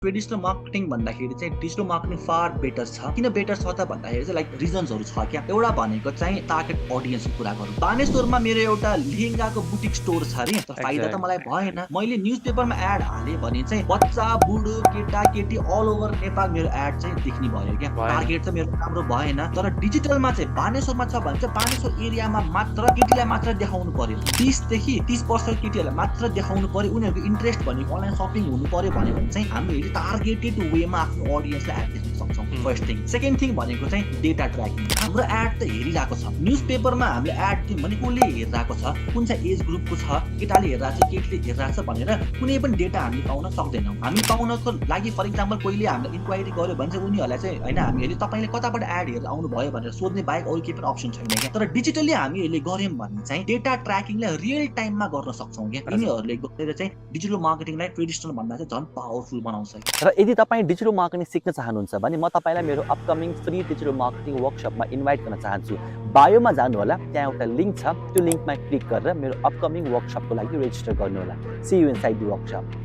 Traditional marketing भन्दाखेरि चाहिँ digital marketing far better छ। किन बेटर छ त भन्दाखेरि चाहिँ लाइक रिजन्सहरू छ क्या। एउटा भनेको चाहिँ टार्गेट अडियन्सको कुरा गरौँ। बानेश्वरमा मेरो एउटा लेहेङ्गाको बुटिक स्टोर छ अरे, तर फाइदा त मलाई भएन। मैले न्युजपेपरमा एड हालेँ भने चाहिँ बच्चा बुढो केटा केटी अल ओभर नेपाल मेरो एड चाहिँ देख्ने भयो क्या। टार्गेट चाहिँ मेरो राम्रो भएन। तर डिजिटलमा चाहिँ बानेश्वरमा छ भने चाहिँ बानेश्वर एरियामा मात्र केटीलाई मात्र देखाउनु पर्यो। 20 देखि 30% केटीहरूलाई मात्र देखाउनु पर्यो। उनीहरूको इन्ट्रेस्ट भनेको अनलाइन सपिङ हुनु पर्यो भने चाहिँ हामीले टार्गेटेड वेमा आफ्नो अडियन्सलाई एड दिन सक्छौँ। First thing. सेकेन्ड थिङ भनेको चाहिँ डेटा ट्र्याकिङ। हाम्रो एड त हेरिरहेको छ। न्युजपेपरमा हामीले एड दियौँ भने कसले हेरिरहेको छ, कुन चाहिँ एज ग्रुपको छ, केटाले हेरिरहेको छ केटीले हेरिरहेको छ भनेर कुनै पनि डेटा हामीले पाउन सक्दैनौँ। हामी पाउनको लागि फर इक्जाम्पल कोहीले हामीले इन्क्वायरी गर्यो भने चाहिँ उनीहरूलाई चाहिँ होइन हामीले तपाईँले कताबाट एड हेरेर आउनुभयो भनेर सोध्ने बाहेक अरू केही पनि अप्सन छैन क्या। तर डिजिटली हामीले गऱ्यौँ भने चाहिँ डेटा ट्र्याकिङलाई रियल टाइममा गर्न सक्छौँ क्या। यिनीहरूले गरेर चाहिँ डिजिटल मार्केटिङलाई ट्रेडिसनल भन्दा चाहिँ झन् पावरफुल बनाउँछ। र यदि तपाईँ डिजिटल मार्केटिङ सिक्न चाहनुहुन्छ भने म तपाईँलाई मेरो अपकमिङ फ्री डिजिटल मार्केटिङ वर्कसपमा इन्भाइट गर्न चाहन्छु। बायोमा जानु होला, त्यहाँ एउटा लिङ्क छ, त्यो लिङ्कमा क्लिक गरेर मेरो अपकमिङ वर्कसपको लागि रेजिस्टर गर्नु होला। See you inside the workshop.